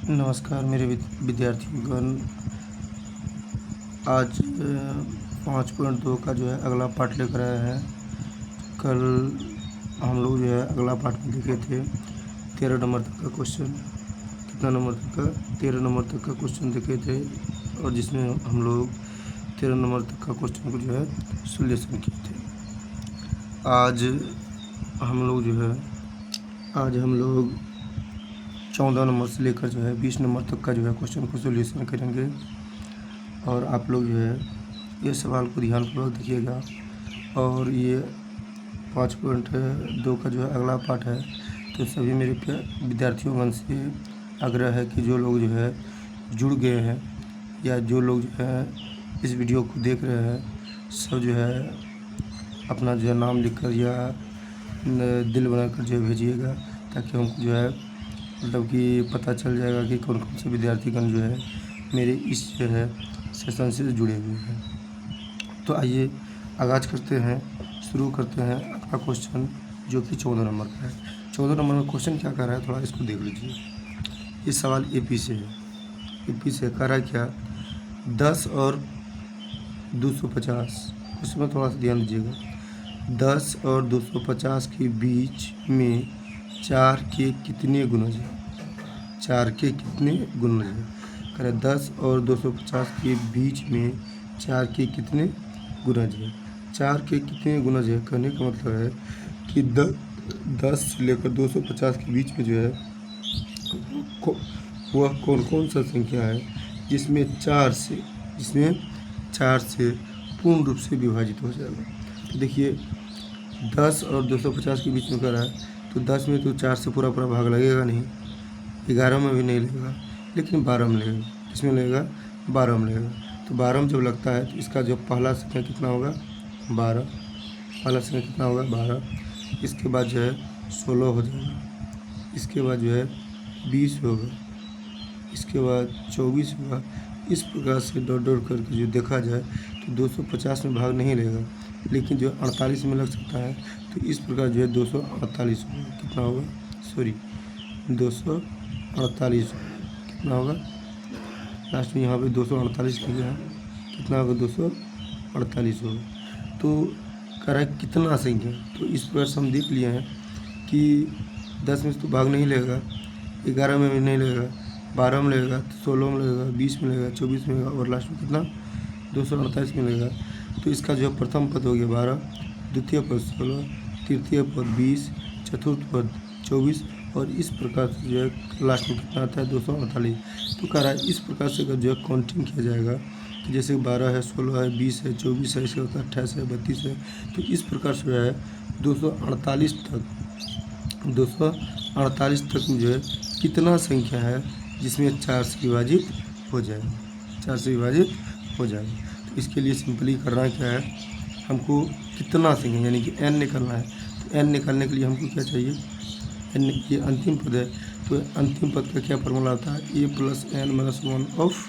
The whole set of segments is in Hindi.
नमस्कार मेरे विद्यार्थियों। आज 5.2 का जो है अगला पार्ट लेकर आए हैं। कल हम लोग जो है अगला पार्ट में देखे थे 13 नंबर तक का क्वेश्चन। कितना नंबर तक का? 13 नंबर तक का क्वेश्चन देखे थे, और जिसमें हम लोग 13 नंबर तक का क्वेश्चन को जो है सॉल्यूशन किए थे। आज हम लोग 14 नंबर से लेकर जो है 20 नंबर तक का जो है क्वेश्चन को सॉल्यूशन करेंगे। और आप लोग जो है ये सवाल को ध्यानपूर्वक देखिएगा। और ये 5.2 का जो है अगला पार्ट है। तो सभी मेरे विद्यार्थियों से आग्रह है कि जो लोग जो है जुड़ गए हैं या जो लोग जो है इस वीडियो को देख रहे हैं, सब जो है अपना जो है नाम लिखकर या दिल बनाकर जो है भेजिएगा, ताकि हमको जो है मतलब कि पता चल जाएगा कि कौन कौन से विद्यार्थीगण जो है मेरे इस जो है सेशन से जुड़े हुए हैं। तो आइए आगाज़ करते हैं, शुरू करते हैं आपका क्वेश्चन जो कि 14 नंबर का है। 14 नंबर में क्वेश्चन क्या कर रहा है, थोड़ा इसको देख लीजिए। ये सवाल एपी से है। एपी से कह रहा है क्या, 10 और 250, उसमें थोड़ा सा ध्यान दीजिएगा। 10 और 250 के बीच में 4 के कितने गुणज हैं? 4 के कितने गुणज हैं? कह रहे 10 और 250 के बीच में 4 के कितने गुणज हैं? 4 के कितने गुणज है कहने का मतलब है कि 10 से लेकर 250 के बीच में जो है वह कौन कौन सा संख्या है जिसमें 4 से पूर्ण रूप से विभाजित हो जाएगा। तो देखिए 10 और 250 के बीच में कर रहा है, तो 10 में तो 4 से पूरा भाग लगेगा नहीं, 11 में भी नहीं लगेगा, लेकिन 12 में लगेगा। किसमें लगेगा? 12 में लगेगा। तो 12 में जब लगता है तो इसका जो पहला संख्या कितना होगा? 12। पहला संख्या कितना होगा? 12। इसके बाद जो है 16 हो जाएगा, इसके बाद जो है 20 होगा, इसके बाद 24 होगा। इस प्रकार से डॉट डॉट करके जो देखा जाए तो 250 में भाग नहीं लगेगा, लेकिन जो 48 में लग सकता है। तो इस प्रकार जो है 248 होगा। कितना होगा? 248 कितना होगा? लास्ट में यहाँ पे 248 लिखा है, कितना होगा? 248 होगा। तो कह रहा है कितना संख्या, तो इस प्रकार से हम देख लिए हैं कि 10 में तो भाग नहीं लगेगा, 11 में भी नहीं लगेगा, 12 में लगेगा, 16 में लगेगा, 20 में लगेगा, 24 में लगेगा, और लास्ट में कितना? 248 में लगेगा। तो इसका जो प्रथम पद हो गया 12, द्वितीय पद 16, तृतीय पद 20, चतुर्थ पद 24, और इस प्रकार से जो है लास्ट में कितना आता है? 248। तो कह रहा है इस प्रकार से अगर जो है काउंटिंग किया जाएगा कि जैसे 12 है, 16 है, 20 है, 24 है, इसके बाद 28 है, 32 है, तो इस प्रकार से जो है 248 तक जो है कितना संख्या है जिसमें 4 से विभाजित हो जाएगा? 4 से विभाजित हो जाएगा। तो इसके लिए सिंपली करना क्या है, हमको कितना संख्या यानी कि n निकालना है। तो n निकालने के लिए हमको क्या चाहिए? n, ये अंतिम पद है, तो अंतिम पद का क्या फॉर्मूला होता है? a + n - 1 ऑफ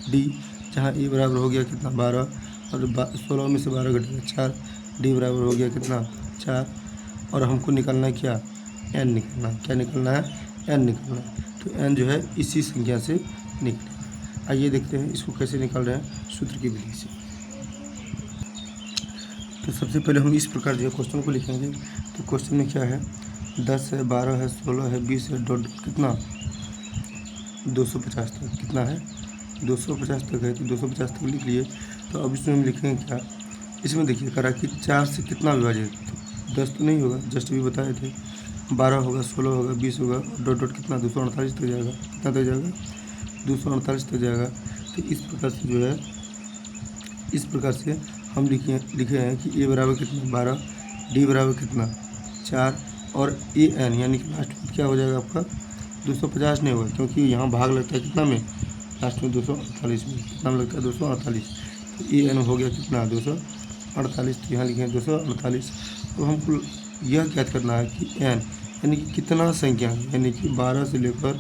d, जहाँ a बराबर हो गया कितना? 12, और 16 में से 12 घटेगा 4, d बराबर हो गया कितना? 4। और हमको निकालना है क्या? n निकालना है। क्या निकालना है? n निकालना है। तो n जो है इसी संख्या से निकलेगा। आइए देखते हैं इसको कैसे निकाल रहे हैं सूत्र की विधि से। तो सबसे पहले हम इस प्रकार जो है क्वेश्चन को लिखेंगे। तो क्वेश्चन में क्या है? 10 है, 12 है, 16 है, 20 है, डॉट कितना? 250 तक। कितना है? 250 तक है, तो 250 तक लिख लिए। तो अब इसमें हम लिखेंगे क्या? इसमें देखिए करा कि 4 से कितना विभाजित? 10 तो नहीं होगा, जस्ट भी बताए थे। 12 होगा, 16 होगा, 20 होगा, डॉट डॉट कितना? 248 तक जाएगा। कितना तक जाएगा? 248 तक जाएगा। तो इस प्रकार से जो है इस प्रकार से हम लिखे हैं कि a बराबर कितना? 12, d बराबर कितना? 4, और a n यानी कि लास्ट में क्या हो जाएगा आपका? 250 नहीं होगा, क्योंकि यहाँ भाग लगता है कितना में? लास्ट में 248 में। कितना लगता है? 248। तो a n हो गया कितना? 248। तो यहाँ लिखे हैं 248। तो हमको यह ज्ञात करना है कि n यानी कि कितना संख्या है, यानी कि 12 से लेकर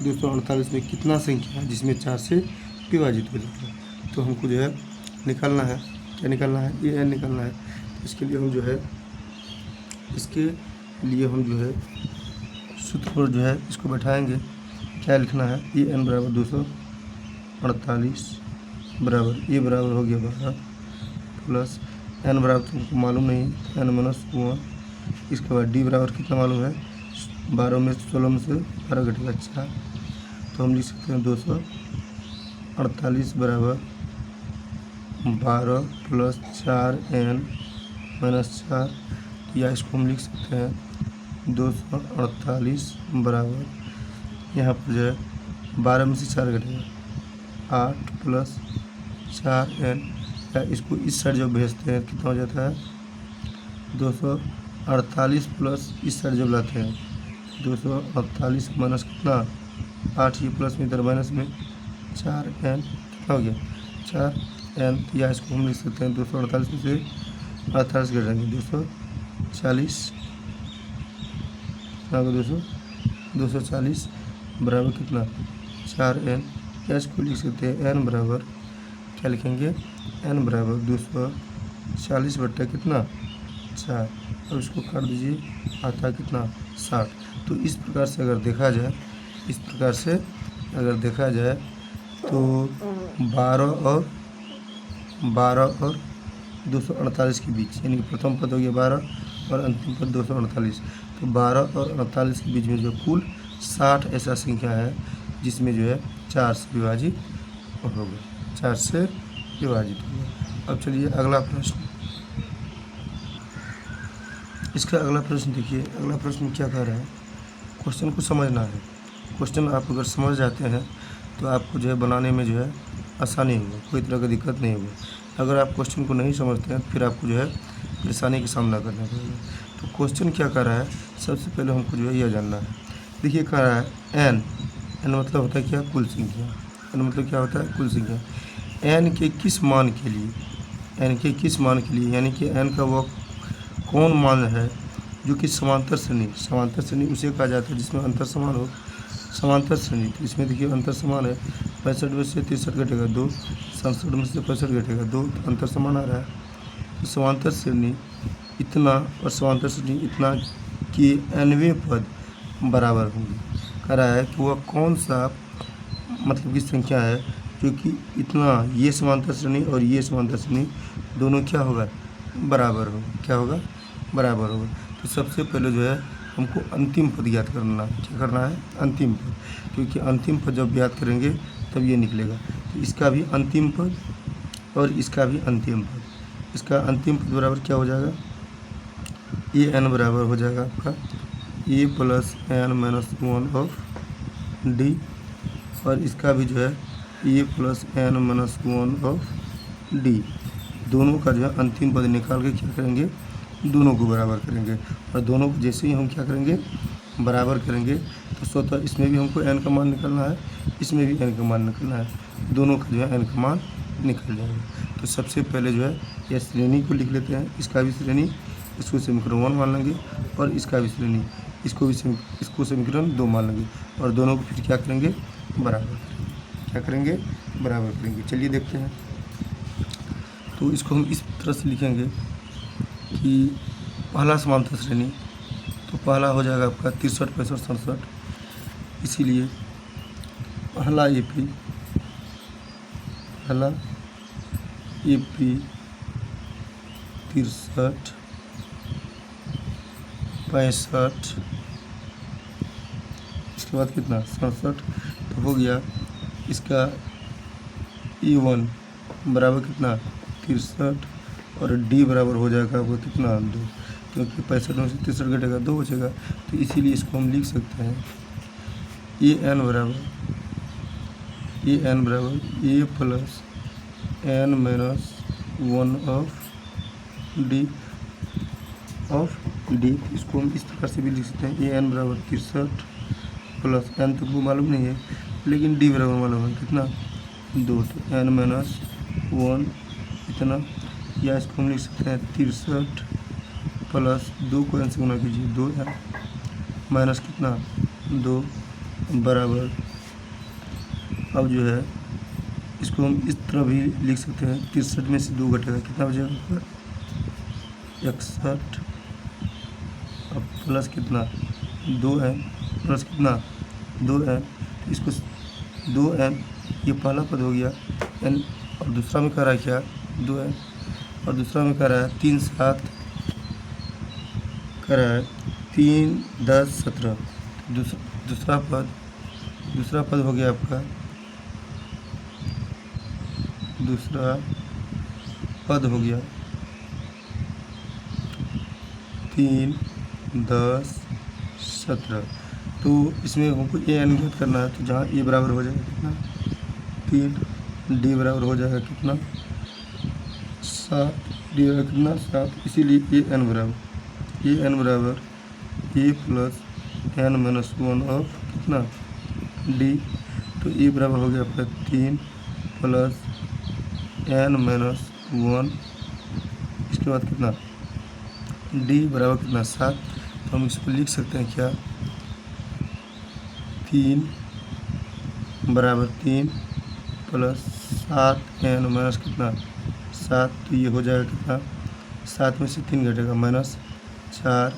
248 में कितना संख्या है जिसमें 4 से विभाजित हो जाता है। तो हमको जो है निकालना है, क्या निकालना है? ए एन निकालना है। तो इसके लिए हम जो है सूत्र पर जो है इसको बैठाएंगे। क्या लिखना है, ए एन बराबर 248 बराबर ए बराबर हो गया 12 प्लस एन बराबर तुमको मालूम नहीं एन माइनस 1। इसके बाद डी बराबर कितना मालूम है, 12 में 16 में से 12 घटेगा 4, तो हम लिख सकते हैं 248 बराबर 12 प्लस 4 एन माइनस 4, या इसको हम लिख सकते हैं 248 बराबर, यहाँ पर जो है 12 में से 4 घटेगा 8 प्लस 4 एन, या इसको इस साइड जब भेजते हैं कितना हो जाता है 248 प्लस इस साइड जब लाते हैं 248 माइनस कितना 8, ये प्लस में इधर माइनस में 4 एन, कितना हो गया 4 एन, या इसको हम लिख सकते हैं 248 में से 48 घटाएंगे 240 240 बराबर कितना 4 एन, या इसको लिख सकते हैं एन बराबर क्या लिखेंगे, एन बराबर 240 बट्टा कितना 4, अब इसको काट दीजिए आता है कितना 60। तो इस प्रकार से अगर देखा जाए, इस प्रकार से अगर देखा जाए तो 12 और 248 के बीच, यानी प्रथम पद हो गया 12 और अंतिम पद 248, तो 12 और 48 के बीच में जो कुल 60 ऐसा संख्या है जिसमें जो है 4 से विभाजित हो गया, 4 से विभाजित हो गया। अब चलिए अगला प्रश्न, इसका अगला प्रश्न देखिए, अगला प्रश्न क्या कह रहा है, क्वेश्चन को समझना है। क्वेश्चन आप अगर समझ जाते हैं तो आपको जो है बनाने में जो है आसानी होगी, कोई तरह की दिक्कत नहीं होगी। अगर आप क्वेश्चन को नहीं समझते हैं फिर आपको जो है परेशानी का सामना करना पड़ेगा। तो क्वेश्चन क्या कर रहा है, सबसे पहले हमको जो है यह जानना है। देखिए कह रहा है एन, एन मतलब होता है क्या, कुल संख्या। एन मतलब क्या होता है, कुल संख्या। एन के किस मान के लिए, एन के किस मान के लिए, यानी कि एन का वह कौन मान है जो कि समांतर श्रेणी उसे कहा जाता है जिसमें अंतर समान हो, समांतर श्रेणी। तो इसमें देखिए अंतर समान है, 65 में से 63 घटेगा 2, 67 में से 65 घटेगा 2, तो अंतर समान आ रहा है। तो समांतर श्रेणी इतना और समांतर श्रेणी इतना कि nवें पद बराबर होंगे। कह रहा है कि वह कौन सा मतलब की संख्या है जो कि इतना, ये समांतर श्रेणी और ये समांतर श्रेणी दोनों क्या होगा, बराबर होगा, क्या होगा, बराबर होगा। तो सबसे पहले जो है हमको अंतिम पद ज्ञात करना है। क्या करना है, अंतिम पद, क्योंकि अंतिम पद जब ज्ञात करेंगे तब ये निकलेगा। तो इसका भी अंतिम पद और इसका भी अंतिम पद, इसका अंतिम पद बराबर क्या हो जाएगा, ए एन बराबर हो जाएगा आपका A plus N minus 1 of D, और इसका भी जो है A plus N minus 1 of D. दोनों का जो है अंतिम पद निकाल के क्या करेंगे, दोनों को बराबर करेंगे, और दोनों को जैसे ही हम क्या करेंगे, बराबर करेंगे तो स्वतः इसमें भी हमको n का मान निकालना है, इसमें भी n का मान निकालना है, दोनों का जो है n का मान निकल जाएगा। तो सबसे पहले जो है यह श्रेणी को लिख लेते हैं, इसका भी श्रेणी, इसको समीकरण 1 मान लेंगे, और इसका भी श्रेणी, इसको समीकरण 2 मान लेंगे, और दोनों को फिर क्या करेंगे, बराबर करेंगे। क्या करेंगे, बराबर करेंगे। चलिए देखते हैं। तो इसको हम इस तरह से लिखेंगे कि पहला समांतर श्रेणी, तो पहला हो जाएगा आपका 63, 65, 67, इसीलिए पहला AP 63, 65, इसके बाद कितना 67, तो हो गया इसका E1 बराबर कितना 63, और डी बराबर हो जाएगा आपको कितना 2, क्योंकि 65 में से 63 घटेगा 2 बचेगा, तो इसीलिए इसको हम लिख सकते हैं ए एन बराबर A plus N minus 1 of D. इसको हम इस प्रकार से भी लिख सकते हैं ए एन बराबर 63 प्लस एन तो को मालूम नहीं है, लेकिन डी बराबर मालूम है कितना 2, तो एन माइनस 1 इतना, या इसको हम लिख सकते हैं 63 प्लस 2 को एन से गुना कीजिए 2 है माइनस कितना 2 बराबर। अब जो है इसको हम इस तरह भी लिख सकते हैं, 63 में से 2 घटेगा कितना बचेगा 61, अब प्लस कितना 2 है, प्लस कितना 2 है, इसको 2n, ये पहला पद हो गया n, और दूसरा में कह रहा है क्या 2n, और दूसरा में कह रहा है 3 7, कह रहा है 3 10 17। दूसरा पद हो गया आपका, दूसरा पद हो गया 3 10 17। तो इसमें हमको ए एन ज्ञात करना है, तो जहाँ ए बराबर हो जाएगा कितना 3, डी बराबर हो जाएगा कितना 7, डी बराबर कितना 7, इसीलिए ए एन बराबर ए प्लस एन माइनस 1 और कितना डी। तो ए बराबर हो गया आपका 3 प्लस एन माइनस 1, इसके बाद कितना डी बराबर कितना 7। तो हम इसको लिख सकते हैं क्या 3 बराबर 3 प्लस 7 एन माइनस कितना 7। तो ये हो जाएगा कितना 7 में से 3 घटेगा माइनस 4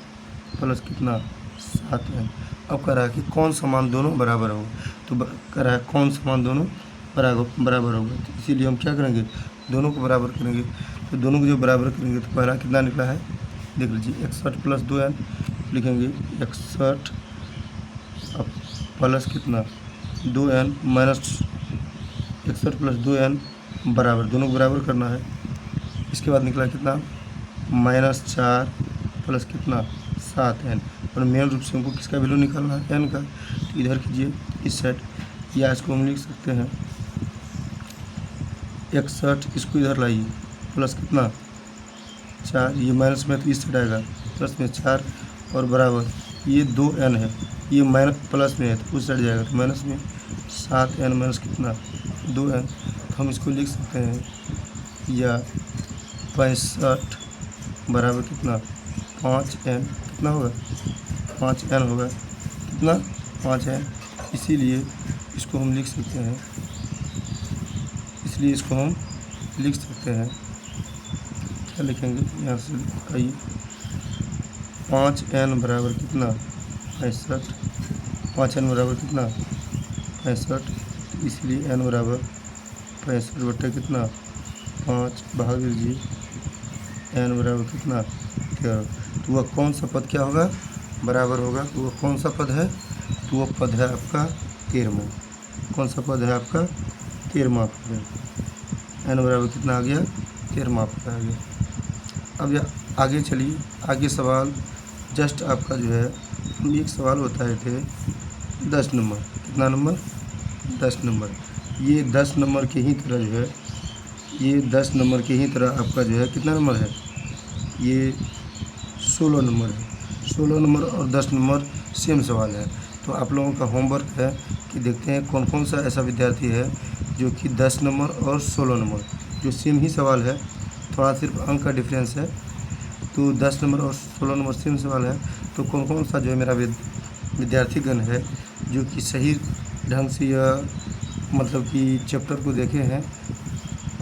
प्लस कितना 7 एन। अब कह रहा है कि कौन सा मान दोनों बराबर होगा, तो कह रहा है कौन सा मान दोनों बराबर होगा। तो इसीलिए हम क्या करेंगे दोनों को बराबर करेंगे। तो दोनों को जो बराबर करेंगे तो पहला कितना निकला है देख लीजिए 61 प्लस 2n, लिखेंगे 61 अब प्लस कितना 2n माइनस 61 प्लस 2n बराबर, दोनों को बराबर करना है। इसके बाद निकला कितना -4 प्लस कितना 7n, और मेन रूप से हमको किसका वैल्यू निकालना है n का। तो इधर कीजिए इस साइड, या इसको हम लिख सकते हैं 61, इसको इधर लाइए प्लस कितना 4, ये माइनस में तो इस साइड आएगा प्लस में 4 और बराबर ये 2n है, ये माइनस प्लस में है तो उस साइड जाएगा तो माइनस में 7n माइनस कितना 2n। तो हम इसको लिख सकते हैं या 65 बराबर कितना 5n, कितना होगा 5n होगा, कितना 5n। इसीलिए इसको हम लिख सकते हैं, क्या लिखेंगे यहाँ से आइए 5n बराबर कितना 65, 5n बराबर कितना 65, इसलिए n बराबर 65 बटे कितना 5 भाग दीजिए n बराबर कितना 13। तो वह कौन सा पद क्या होगा बराबर होगा, तो वह कौन सा पद है, तो वह पद है आपका 13वां। कौन सा पद है आपका 13वां पद है, n बराबर कितना आ गया 13वां पद आ गया। अब आगे चलिए, आगे सवाल जस्ट आपका जो है हम एक सवाल बताए थे 10 नंबर, कितना नंबर 10 नंबर। ये 10 नंबर के ही तरह जो है, ये 10 नंबर के ही तरह आपका जो है कितना नंबर है, ये 16 नंबर है। 16 नंबर और 10 नंबर सेम सवाल है। तो आप लोगों का होमवर्क है कि देखते हैं कौन कौन सा ऐसा विद्यार्थी है जो कि 10 नंबर और 16 नंबर जो सेम ही सवाल है, थोड़ा सिर्फ अंक का डिफरेंस है। तो 10 नंबर और 16 नंबर सेम सवाल है, तो कौन कौन सा जो है मेरा विद्यार्थीगण है जो कि सही ढंग से यह मतलब कि चैप्टर को देखे हैं,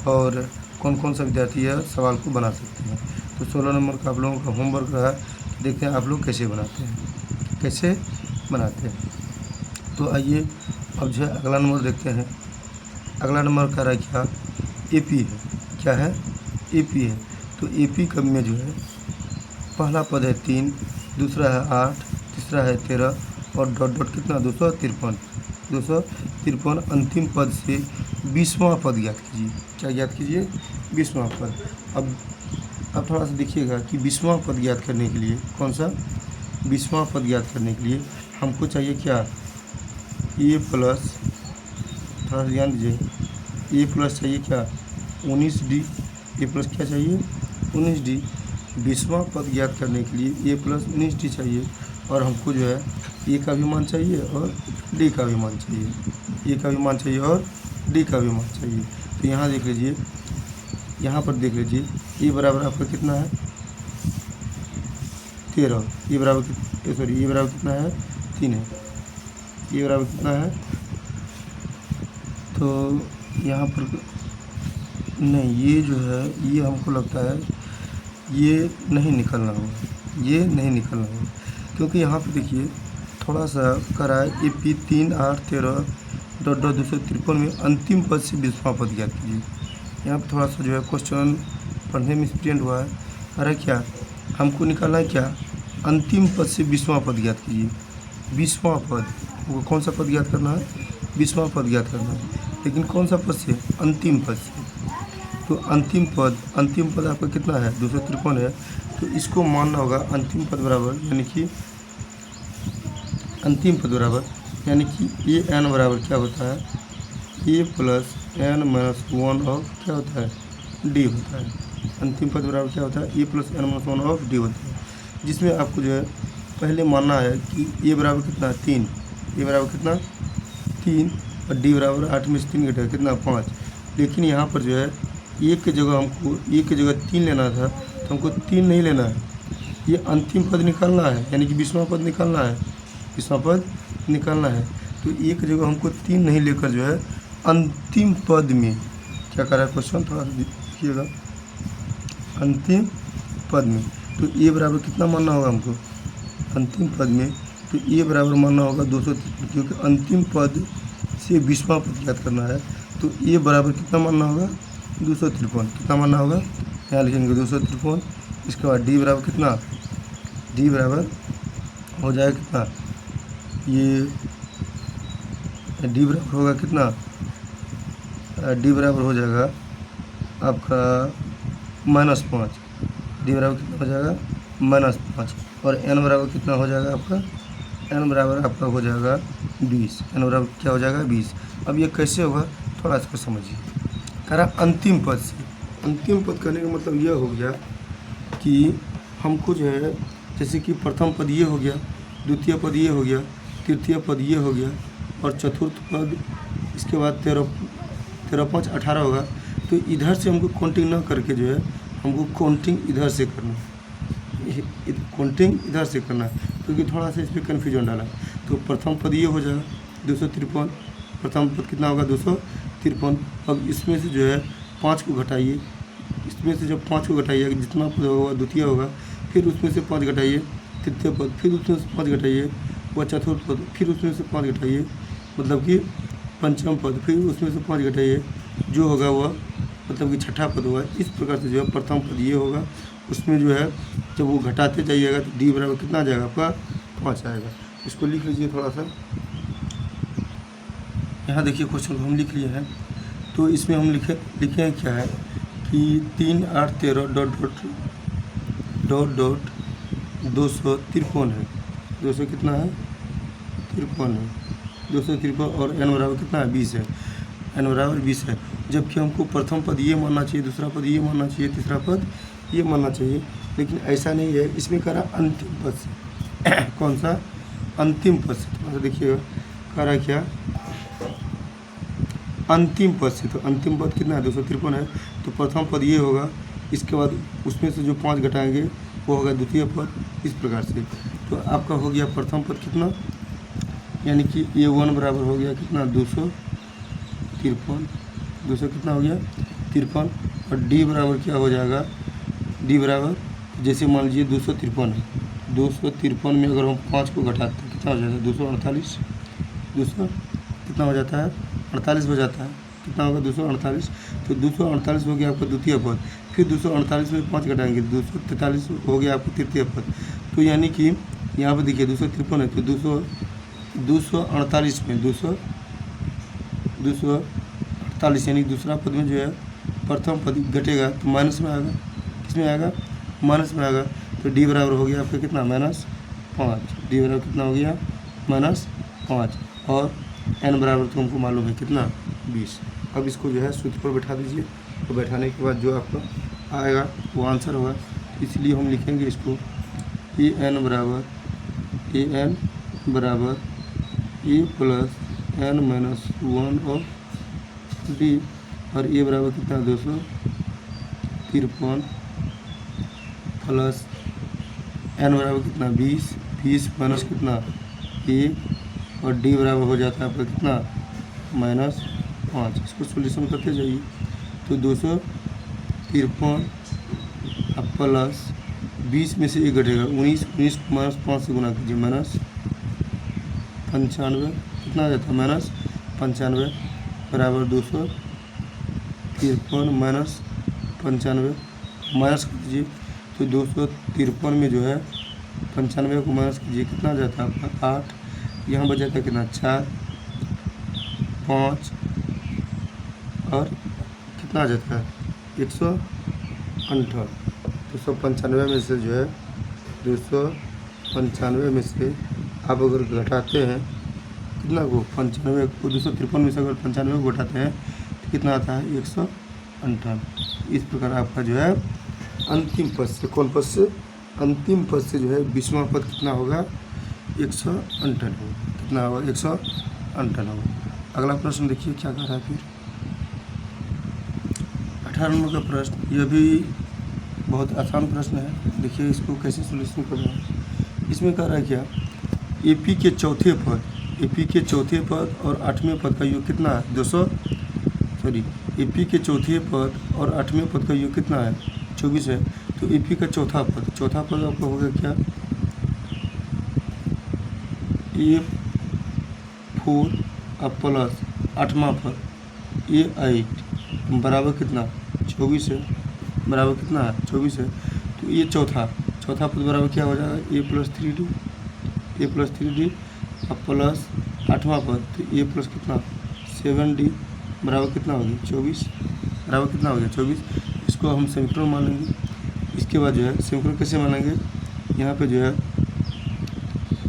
और कौन कौन सा विद्यार्थी यह सवाल को बना सकते हैं। तो 16 नंबर का आप लोगों का होमवर्क रहा, देखते हैं आप लोग कैसे बनाते हैं। तो आइए अब जो है अगला नंबर देखते हैं। अगला नंबर का रहा क्या AP है, क्या है AP है। तो AP कब में जो है पहला पद है 3, दूसरा है 8, तीसरा है 13 और डॉट डॉट कितना 253, अंतिम पद से 20वां पद ज्ञात कीजिए। क्या ज्ञात कीजिए 20वां पद। अब थोड़ा सा देखिएगा कि 20वां पद ज्ञात करने के लिए कौन सा 20वां पद ज्ञात करने के लिए हमको चाहिए क्या A प्लस, थोड़ा सा ध्यान दीजिए, A प्लस चाहिए क्या 19D, A प्लस क्या चाहिए 19D। 20वां पद ज्ञात करने के लिए A प्लस 19D चाहिए, और हमको जो है A का भी मान चाहिए और D का भी मान चाहिए, A का भी मान चाहिए और D का भी मान चाहिए। तो यहाँ देख लीजिए, यहाँ पर देख लीजिए A बराबर आपका कितना है 13, A बराबर कितना है 3 है, A बराबर कितना है। तो यहाँ पर नहीं, ये जो है ये हमको लगता है ये नहीं निकलना होगा, क्योंकि यहाँ पे देखिए थोड़ा सा करा है AP 3 8 13 .253 में अंतिम पद से 20वां पद ज्ञात कीजिए। यहाँ पर थोड़ा सा जो है क्वेश्चन पढ़ने में एक्सपीरियंट हुआ है। अरे क्या हमको निकालना है, क्या अंतिम पद से 20वां पद ज्ञात कीजिए। 20वां पद, वो कौन सा पद ज्ञात करना है, 20वां पद ज्ञात करना है, लेकिन कौन सा पद से, अंतिम पद से। तो अंतिम पद आपका कितना है, 253 है। तो इसको मानना होगा अंतिम पद बराबर, यानी कि अंतिम पद बराबर, यानी कि an बराबर क्या होता है, a plus n minus 1 of क्या होता है, d होता है। अंतिम पद बराबर क्या होता है, a plus n minus 1 of d होता है, जिसमें आपको जो है पहले मानना है कि a बराबर कितना है, 3, a बराबर कितना 3 और d बराबर 8 में से 3 घटेगा कितना 5। लेकिन यहाँ पर जो है एक की जगह हमको, एक की जगह 3 लेना था, तो हमको 3 नहीं लेना है, ये अंतिम पद निकालना है, यानी कि 20वां पद निकालना है, 20वां पद निकालना है। तो एक जगह हमको 3 नहीं लेकर जो है अंतिम पद में क्या कर रहा है क्वेश्चन, थोड़ा सा देखिएगा, अंतिम पद में। तो a बराबर कितना मानना होगा हमको, अंतिम पद में तो a बराबर मानना होगा 253, क्योंकि अंतिम पद से 20वां पद ज्ञात करना है। तो a बराबर कितना मानना होगा, 253, कितना मानना होगा, यहाँ लिखेंगे 253। इसके बाद d बराबर कितना, d बराबर हो जाएगा कितना, ये d बराबर होगा कितना, d बराबर हो जाएगा आपका -5, d बराबर कितना हो जाएगा -5, और n बराबर कितना हो जाएगा आपका, n बराबर आपका हो जाएगा 20, n बराबर क्या हो जाएगा 20। अब ये कैसे होगा थोड़ा इसको समझिए। कह रहा अंतिम पद से, अंतिम पद करने का मतलब यह हो गया कि हमको जो है, जैसे कि प्रथम पद ये हो गया, द्वितीय पद ये हो गया, तृतीय पद ये हो गया, और चतुर्थ पद इसके बाद 13 5 18 होगा। तो इधर से हमको काउंटिंग ना करके जो है हमको काउंटिंग इधर से करना है, काउंटिंग इधर से करना है, क्योंकि थोड़ा सा इस पर कन्फ्यूजन डाला। तो प्रथम पद ये हो जाएगा 253, प्रथम पद कितना होगा 253। अब इसमें से जो है 5 को घटाइए, इसमें से जब 5 को घटाइए जितना पद होगा द्वितीय होगा, फिर उसमें से 5 घटाइए तृतीय पद, फिर उसमें से 5 घटाइए वह चतुर्थ पद, फिर उसमें से 5 घटाइए मतलब कि पंचम पद, फिर उसमें से 5 घटाइए जो होगा वह मतलब कि छठा पद होगा। इस प्रकार से जो है प्रथम पद ये होगा, उसमें जो है जब वो घटाते जाइएगा तो d बराबर कितना आ जाएगा आपका 5 आएगा। इसको लिख लीजिए थोड़ा सा, यहाँ देखिए क्वेश्चन को हम लिख लिए हैं। तो इसमें हम लिखे हैं क्या है कि 3 8 13 डॉट 253 है, 200 कितना है 53 है, 253, और n बराबर कितना है 20 है, n बराबर 20 है। जबकि हमको प्रथम पद ये मानना चाहिए, दूसरा पद ये मानना चाहिए, तीसरा पद ये मानना चाहिए, लेकिन ऐसा नहीं है। इसमें कह रहा अंतिम पद से कौन सा, अंतिम पद से, थोड़ा सा देखिएगा कह रहा क्या, अंतिम पद से। तो अंतिम पद कितना है 253 है, तो प्रथम पद ये होगा, इसके बाद उसमें से जो 5 घटाएंगे वो होगा द्वितीय पद, इस प्रकार से। तो आपका हो गया प्रथम पद कितना, यानी कि ये 1 बराबर हो गया कितना 253, 200 कितना हो गया 53, और d बराबर क्या हो जाएगा, d बराबर जैसे मान लीजिए 253 है, 253 में अगर हम 5 को घटाते हैं कितना हो जाएगा 248, 200 कितना हो जाता है 48 हो जाता है, कितना होगा 248। तो 248 हो गया आपका द्वितीय पद, फिर 248 में 5 घटाएंगे 243 हो गया आपका तृतीय पद। तो यानी कि यहाँ पर देखिए 253 है, तो 248 में 248 यानी दूसरा पद में जो है प्रथम पद घटेगा तो माइनस में आएगा, किसमें आएगा माइनस में आएगा। तो d बराबर हो गया आपका कितना -5, d बराबर कितना हो गया -5, और n बराबर तो हमको मालूम है कितना 20। अब इसको जो है सूत्र पर बैठा दीजिए, तो बैठाने के बाद जो आपका आएगा वो आंसर होगा। इसलिए हम लिखेंगे इसको an बराबर a plus n minus 1 of d, और a बराबर कितना 253 प्लस n बराबर कितना 20 माइनस कितना a, और d बराबर हो जाता है आपका कितना -5। इसको सॉल्यूशन करते जाइए, तो 253 प्लस 20 में से 1 घटेगा 19 को -5 से गुना कीजिए 95 कितना आ जाता है -95 बराबर 253 माइनस 95 माइनस कर दीजिए तो 253 में जो है 95 को माइनस कीजिए कितना आ जाता है आपका 8, यहाँ बच जाता है कितना 4 5 और कितना आ जाता है 158। 295 में से जो है 295 में से आप अगर घटाते हैं कितना को 95 को 253 में से अगर 95 को घटाते हैं तो कितना आता है 158। इस प्रकार आपका जो है अंतिम पद से कौन पद से अंतिम पद से जो है 20वां पद कितना होगा 158 होगा। कितना होगा 158 होगा। अगला प्रश्न देखिए क्या कह रहा है फिर 18 नंबर का प्रश्न। यह भी बहुत आसान प्रश्न है। देखिए इसको कैसे सोल्यूशन कर रहे हैं। इसमें कह रहा है क्या एपी के चौथे पद और 8वें पद का योग कितना है एपी के चौथे पद और 8वें पद का योग कितना है 24 है। तो एपी का चौथा पद आपका होगा क्या A4 अब प्लस 8वां पद A8 बराबर कितना 24 है बराबर कितना है 24 है। तो ये चौथा पद बराबर क्या हो जाएगा A + 3D अब प्लस 8वां पद तो A प्लस कितना 7D बराबर कितना हो गया 24 बराबर कितना हो गया 24। इसको हम समीकरण मान लेंगे। इसके बाद जो है समीकरण कैसे मानेंगे यहाँ पे जो है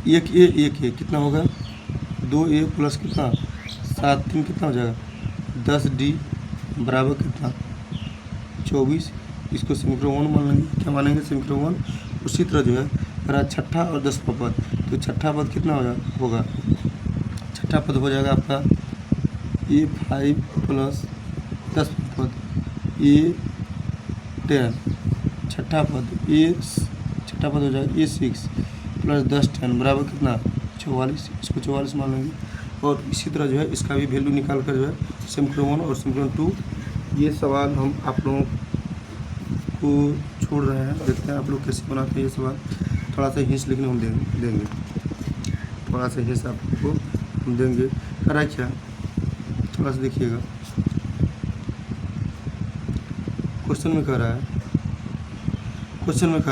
1A कितना होगा 2A प्लस कितना 7 3 कितना हो जाएगा 10D बराबर कितना 24। इसको समीकरण 1 मान लेंगे। क्या मानेंगे समीकरण 1। उसी तरह जो है अगर छठा और 10वां पद तो छठा पद कितना होगा छठा पद हो जाएगा आपका A5 प्लस 10वां पद A10 छठा पद हो जाएगा A6 प्लस 10 10 बराबर कितना 44। इसको 44 मान लेंगे। और इसी तरह जो है इसका भी वैल्यू निकाल कर जो है समीकरण 1 और समीकरण 2 ये सवाल हम आप लोगों को छोड़ रहे हैं। देखते हैं आप लोग कैसे बनाते हैं ये सवाल। थोड़ा सा हिंस लिखने हम देंगे थोड़ा सा हिंस आपको हम देंगे। करा क्या थोड़ा सा देखिएगा। क्वेश्चन में कह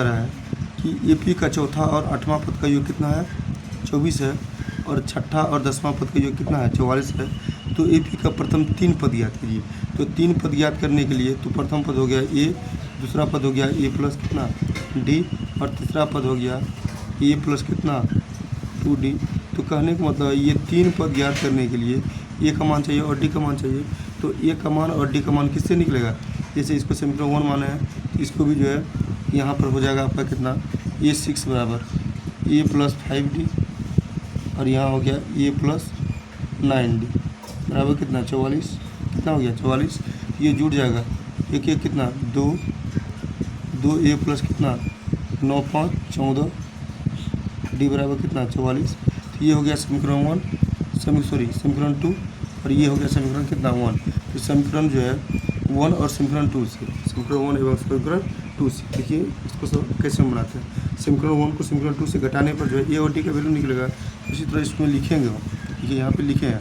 रहा है कि एपी का चौथा और 8वां पद का योग कितना है 24 है और छठा और 10वां पद का योग कितना है 44 है। तो एपी का प्रथम 3 पद ज्ञात कीजिए। तो 3 पद ज्ञात करने के लिए तो प्रथम पद हो गया ए, दूसरा पद हो गया ए प्लस कितना डी और तीसरा पद हो गया ए प्लस कितना 2D। तो कहने का मतलब ये 3 पद ज्ञात करने के लिए ए का मान चाहिए और डी का मान चाहिए। तो ए का मान और डी का मान किससे निकलेगा जैसे इसको समीकरण 1 माना है तो इसको भी जो है यहाँ पर हो जाएगा आपका कितना A6 बराबर ए प्लस 5D और यहाँ हो गया ए प्लस 9D बराबर कितना 44। कितना हो गया 44। ये जुड़ जाएगा एक कितना 2 A प्लस कितना 9 5 14 D बराबर कितना 44। तो ये हो गया समीकरण 1 समीकरण 2 और ये हो गया समीकरण कितना 1। तो समीकरण जो है 1 और समीकरण 2 से समीकरण 1 एवं समीकरण 2 से देखिए इसको कैसे हम बनाते हैं। समीकरण 1 को समीकरण 2 से घटाने पर जो है ए और डी का वैल्यू निकलेगा। इसी तरह इसमें लिखेंगे हम। देखिए यहाँ पे लिखे हैं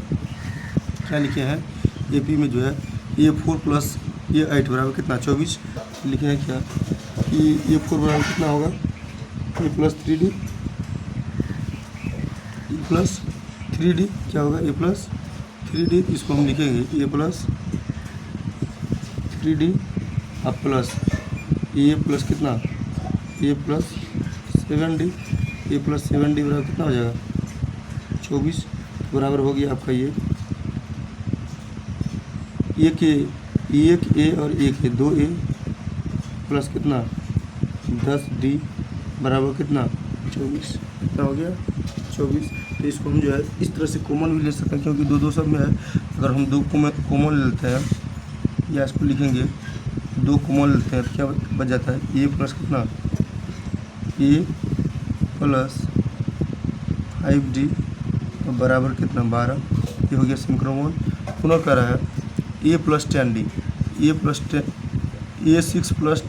क्या लिखे हैं एपी में जो है A4 प्लस A8 बराबर कितना 24 लिखे हैं क्या कि A4 बराबर कितना होगा A प्लस 3D क्या होगा A प्लस 3D। इसको हम लिखेंगे A प्लस 3D अब प्लस A प्लस कितना A प्लस 7D बराबर कितना हो जाएगा 24 बराबर हो गया आपका ये एक ए और एक है 2A प्लस कितना 10D बराबर कितना 24। कितना हो गया 24। तो इसको हम जो है इस तरह से कॉमन भी ले सकते हैं क्योंकि दो सब में है। अगर हम 2 कॉमन लेते हैं या इसको लिखेंगे 2 कॉमन लेते हैं तो क्या बच जाता है ए प्लस कितना ए प्लस 5D बराबर कितना 12। ये हो गया समीकरण 1। पुनः कह रहा है A plus 10D A6 plus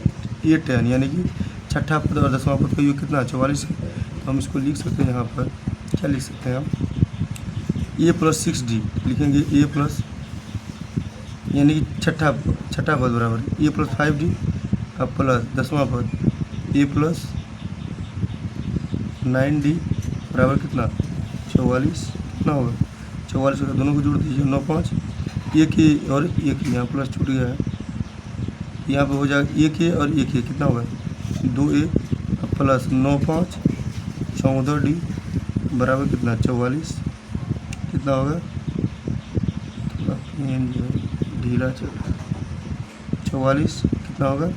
A10 यानी कि छठा पद और 10वां पद का योग कितना 44 है। तो हम इसको लिख सकते हैं यहाँ पर क्या लिख सकते हैं हम ए प्लस 6D लिखेंगे ए प्लस यानी कि छठा पद बराबर ए प्लस 5D अब प्लस 10वां पद ए प्लस 9D बराबर कितना 44 कितना होगा 44 होगा। दोनों को जोड़ दीजिए 9 5 एक ए और एक यहाँ प्लस छूट गया है, यहाँ पे हो जाएगा एक ए और एक ए कितना होगा 2A अब प्लस 9 5 14D बराबर कितना 44 कितना होगा ढीला चल 44 कितना होगा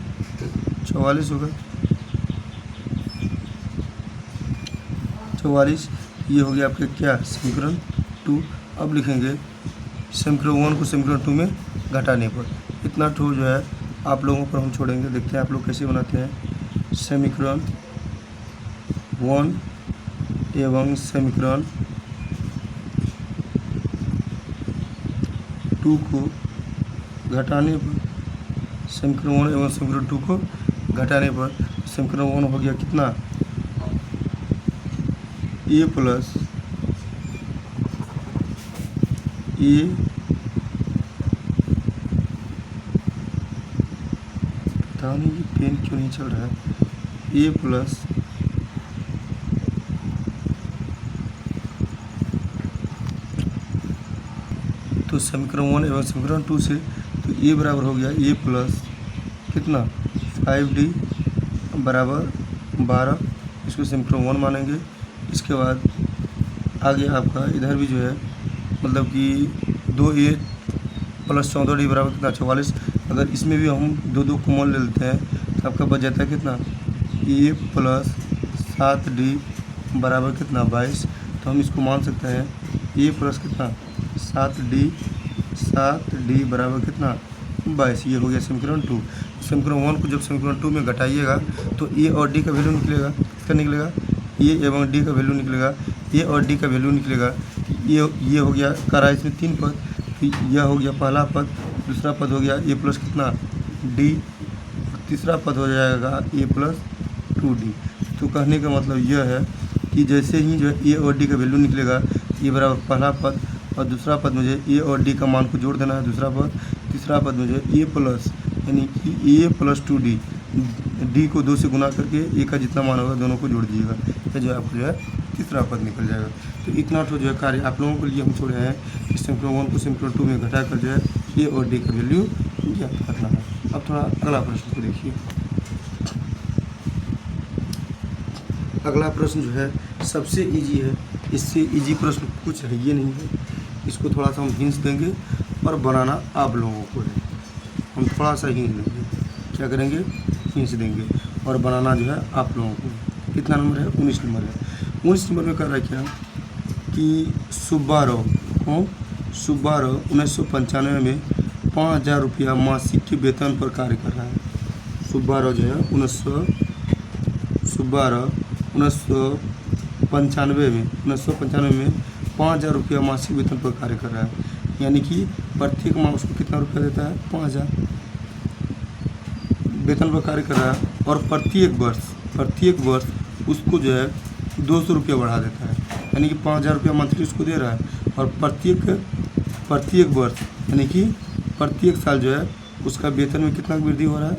44 होगा 44। ये हो गया आपके क्या समीकरण 2। अब लिखेंगे समीकरण 1 को समीकरण 2 में घटाने पर इतना ठो जो है आप लोगों पर हम छोड़ेंगे। देखते हैं आप लोग कैसे बनाते हैं। समीकरण 1 एवं समीकरण 2 को घटाने पर समीकरण 1 एवं समीकरण 2 को घटाने पर समीकरण 1 हो गया कितना ए प्लस ए पता नहीं ये पेन क्यों नहीं चल रहा है ए प्लस तो समीकरण 1 एवं समीकरण 2 से तो ए बराबर हो गया ए प्लस कितना 5D बराबर 12 इसको समीकरण 1 मानेंगे। इसके बाद आगे आपका इधर भी जो है मतलब कि 2A प्लस 14D बराबर कितना 44। अगर इसमें भी हम दो कॉमन ले लेते हैं तो आपका बच जाता है कितना ए प्लस 7D बराबर कितना 22। तो हम इसको मान सकते हैं ए प्लस कितना 7D बराबर कितना 22। ये हो गया समीकरण 2। समीकरण 1 को जब समीकरण 2 में घटाइएगा तो ए और डी का वैल्यू निकलेगा। कितना निकलेगा ए एवं डी का वैल्यू निकलेगा ए और डी का वैल्यू निकलेगा। ये हो गया करा इसमें 3 पद तो यह हो गया पहला पद, दूसरा पद हो गया ए प्लस कितना डी, तीसरा पद हो जाएगा ए प्लस 2D। तो कहने का मतलब यह है कि जैसे ही जो है ए और डी का वैल्यू निकलेगा ए बराबर पहला पद और दूसरा पद मुझे ए और डी का मान को जोड़ देना है दूसरा पद, तीसरा पद मुझे ए प्लस यानी कि ए प्लस 2D डी को 2 से गुना करके ए का जितना मान होगा दोनों को जोड़ दीजिएगा तो जो आपको जो है तीसरा पद निकल जाएगा। तो इतना तो जो है कार्य आप लोगों के लिए हम छोड़े हैं कि समीकरण 1 को समीकरण 2 में घटा कर जो है ए और डी का वैल्यू ज्ञात करना है। अब थोड़ा अगला प्रश्न को देखिए। अगला प्रश्न जो है सबसे इजी है, इससे इजी प्रश्न कुछ है ये नहीं है। इसको थोड़ा सा हम हिंस देंगे और बनाना आप लोगों को है। हम थोड़ा सा हिंस देंगे, क्या करेंगे हिंस देंगे और बनाना जो है आप लोगों को। कितना नंबर है 19 नंबर है। 19 नंबर में कर रहा है क्या कि सुब्बाराव 1995 में 5000 रुपया मासिक के वेतन पर कार्य कर रहा है। सुब्बाराव जो है 1995 में 5000 रुपया मासिक वेतन पर कार्य कर रहा है। यानी कि प्रत्येक माह उसको कितना रुपया देता है 5000 वेतन पर कार्य कर रहा है और प्रत्येक वर्ष उसको जो है 200 रुपया बढ़ा देता है। यानी कि 5000 रुपया मंथली उसको दे रहा है और प्रत्येक वर्ष यानी कि प्रत्येक साल जो है उसका वेतन में कितना वृद्धि हो रहा है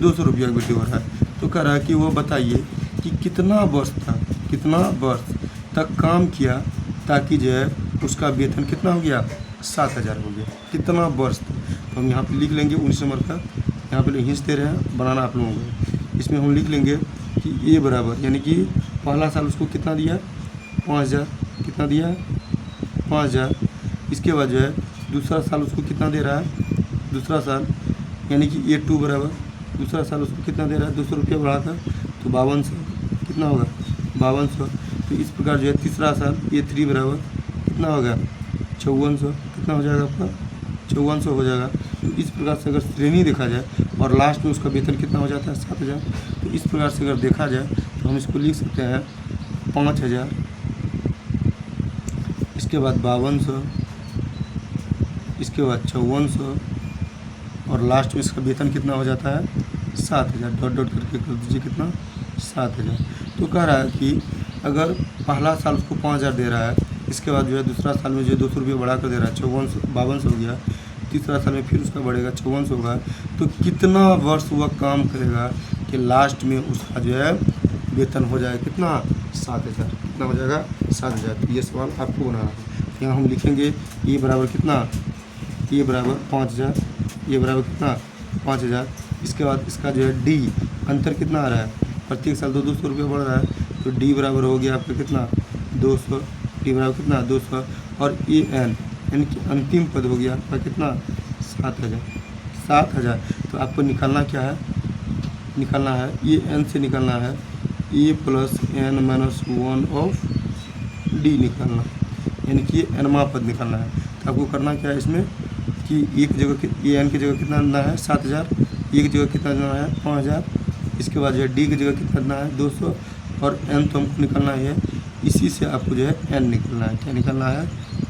200 रुपया वृद्धि हो रहा है। तो कह रहा है कि वो बताइए कि कितना वर्ष तक काम किया ताकि जो है उसका वेतन कितना हो गया 7000 हो गया। कितना वर्ष तक, तो हम यहाँ पे लिख लेंगे 19 नंबर का। यहाँ पे हिंस दे रहे हैं, बनाना आप लोगों को। इसमें हम लिख लेंगे कि ए बराबर यानी कि पहला साल उसको कितना दिया 5000, कितना दिया 5000। इसके बाद जो है दूसरा साल उसको कितना दे रहा है, दूसरा साल यानी कि A2 बराबर दूसरा साल उसको कितना दे रहा है 200 रुपया बढ़ाकर, तो 5200 कितना होगा 5200। तो इस प्रकार जो है तीसरा साल A3 बराबर कितना होगा 5400, कितना हो जाएगा आपका 5400 हो जाएगा। तो इस प्रकार से अगर श्रेणी देखा जाए और लास्ट में उसका वेतन कितना हो जाता है 7000, तो इस प्रकार से अगर देखा जाए तो हम इसको लिख सकते हैं 5000, इसके बाद 5200, इसके बाद 5400 और लास्ट में इसका वेतन कितना हो जाता है 7000। डॉट डॉट करके कर दीजिए कितना 7000। तो कह रहा है कि अगर पहला साल उसको 5000 दे रहा है इसके बाद जो है दूसरा साल में जो 200 रुपये बढ़ा कर दे रहा है 5200 हो गया। तीसरा साल में फिर उसका बढ़ेगा 5400 होगा। तो कितना वर्ष वह काम करेगा कि लास्ट में उसका जो है वेतन हो जाएगा कितना 7000। कितना हो जाएगा 7000। तो ये सवाल आपको बनाना है। यहाँ हम लिखेंगे ये बराबर कितना, ये बराबर 5000, ये बराबर कितना 5000। इसके बाद इसका जो है डी अंतर कितना आ रहा है, प्रत्येक साल 200 रुपये बढ़ रहा है। तो डी बराबर हो गया आपका कितना 200, डी बराबर कितना 200। और ए एन यानी कि अंतिम पद हो गया आपका कितना 7000। तो आपको निकालना क्या है, निकालना है ए एन से निकालना है A plus N minus 1 of D निकालना, यानी कि एनवा पद निकालना है। तो आपको करना क्या है इसमें कि एक जगह ए एन की जगह कितना देना है 7000, एक जगह कितना देना है 5000, इसके बाद जो है डी की जगह कितना देना है 200 और एन तो हमको निकालना है। इसी से आपको जो है एन निकालना है। क्या निकालना है,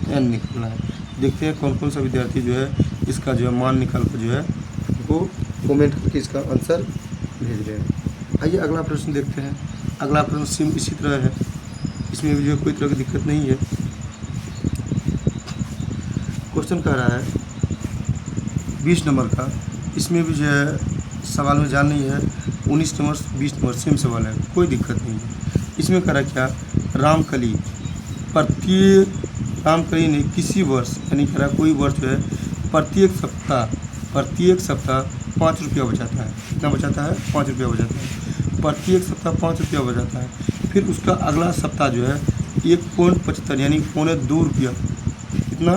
एन निकालना है। देखते हैं कौन कौन सा विद्यार्थी जो है इसका जो है मान निकाल कर जो है वो कमेंट करके इसका आंसर भेज रहे हैं। आइए अगला प्रश्न देखते हैं। अगला प्रश्न सेम इसी तरह है, इसमें भी जो है कोई तरह की दिक्कत नहीं है। क्वेश्चन कह रहा है 20 नंबर का, इसमें भी जो है सवाल में जान नहीं है 19 नंबर 20 नंबर सेम सवाल है, कोई दिक्कत नहीं है। इसमें कह रहा क्या, रामकली ने किसी वर्ष यानी कह रहा कोई वर्ष जो है प्रत्येक सप्ताह 5 रुपया बचाता है। कितना बचाता है 5 रुपया बचाता है, प्रत्येक सप्ताह 5 रुपया बचाता है। फिर उसका अगला सप्ताह जो है 1.75 यानी 2.25 रुपया, कितना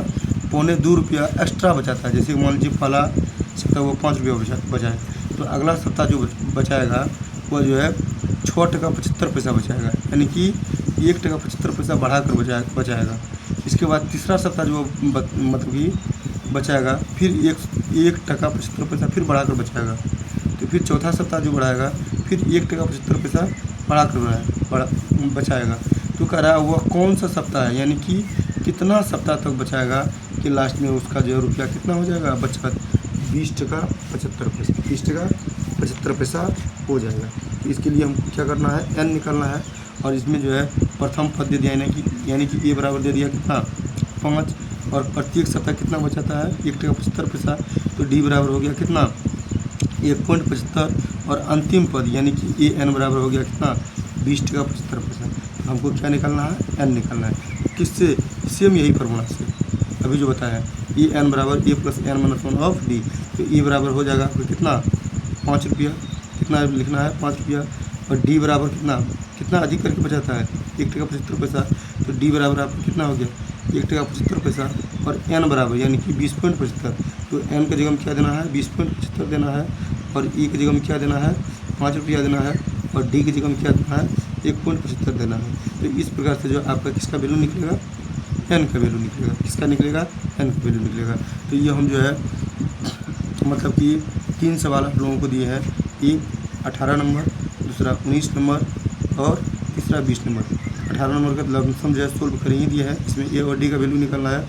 2.25 रुपया एक्स्ट्रा बचाता है। जैसे मान लीजिए पहला सप्ताह वो 5 रुपया बचाए, तो अगला सप्ताह जो बचाएगा वह जो है 6 टका 75 पैसा बचाएगा, यानी कि 1 टका 75 पैसा बढ़ाकर बचाएगा। इसके बाद तीसरा सप्ताह जो मतलब कि बचाएगा फिर 1 टका 75 पैसा फिर बढ़ाकर बचाएगा। तो फिर चौथा सप्ताह जो बढ़ाएगा फिर 1 टका 75 पैसा बढ़ाकर बचाएगा। तो कह रहा है वह कौन सा सप्ताह है, यानी कि कितना सप्ताह तक बचाएगा कि लास्ट में उसका जो है रुपया कितना हो जाएगा बचत 20 टका 75 पैसा, 20 टका 75 पैसा हो जाएगा। तो इसके लिए हमको क्या करना है, एन निकालना है। और इसमें जो है प्रथम पद दे दिया यानी कि ए बराबर दे दिया कितना 5, और प्रत्येक सप्ताह कितना बचाता है 1 टका 75 पैसा। तो डी बराबर हो गया कितना 1.75, और अंतिम पद यानी कि ए एन बराबर हो गया कितना 20 टका 75 पैसा। तो हमको क्या निकालना है, एन निकालना है। किससे, सेम यही फार्मूला से अभी जो बताया ए एन बराबर A plus N minus 1 of D. तो ए बराबर हो जाएगा आपको कितना 5 रुपया, कितना लिखना है 5 रुपया, और डी बराबर कितना अधिक करके बचाता है 1 टका 75 पैसा। तो डी बराबर आपको कितना हो गया 1 टका 75 पैसा, और एन बराबर यानी कि 20.75। तो एन की जगह में क्या देना है 20.75 देना है, और ई की जगह में क्या देना है 5 रुपया देना है, और डी की जगह में क्या देना है 1.75 देना है। तो इस प्रकार से जो आपका किसका वैल्यू निकलेगा, एन का वैल्यू निकलेगा। किसका निकलेगा, एन का वैल्यू निकलेगा। तो ये हम जो है मतलब कि 3 सवाल आप लोगों को दिए हैं, एक 18 नंबर, दूसरा 19 नंबर और तीसरा 20 नंबर। 18 नंबर का लमसम जो है सोल्व कर ही दिया है, इसमें ए और डी का वैल्यू निकलना है,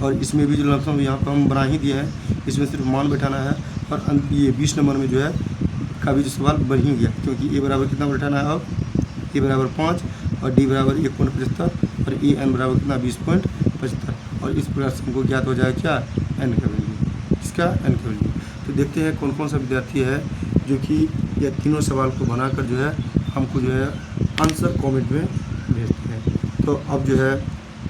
और इसमें भी जो लमसम यहाँ पर हम बना ही दिए हैं, इसमें सिर्फ मान बैठाना है। और ये 20 नंबर में जो है का भी जो सवाल बन ही गया, क्योंकि ए बराबर कितना बैठाना है, अब ए बराबर 5 और डी बराबर 1.75 और ए एन बराबर कितना 20.75। और इस प्रकार से हमको ज्ञात हो जाएगा क्या, एन का वैल्यू, इसका एन का वैल्यू। तो देखते हैं कौन कौन सा विद्यार्थी है जो कि यह तीनों सवाल को बनाकर जो है हमको जो है आंसर कमेंट में भेजते हैं। तो अब जो है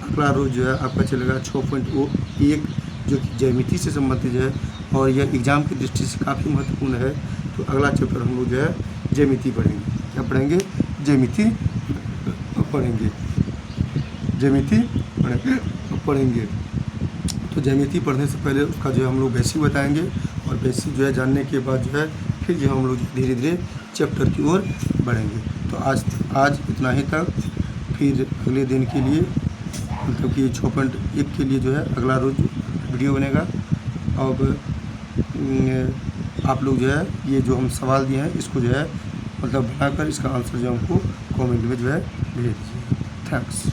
अगला रोज़ जो है आपका चलेगा 6.1 जो कि ज्यामिति से संबंधित है, और यह एग्ज़ाम की दृष्टि से काफ़ी महत्वपूर्ण है। तो अगला चैप्टर हम लोग जो है ज्यामिति पढ़ेंगे। क्या पढ़ेंगे, ज्यामिति पढ़ेंगे, ज्यामिति पढ़ेंगे। तो ज्यामिति पढ़ने से पहले उसका जो है हम लोग बेसिक बताएंगे, और बेसिक जो है जानने के बाद जो है फिर जो हम लोग धीरे धीरे चैप्टर की ओर बढ़ेंगे। तो आज इतना ही तक, फिर अगले दिन के लिए मतलब कि 6.1 के लिए जो है अगला रोज़ वीडियो बनेगा। अब आप लोग जो है ये जो हम सवाल दिए हैं इसको जो है मतलब बनाकर इसका आंसर जो हमको कमेंट में जो है भेज दीजिए। थैंक्स।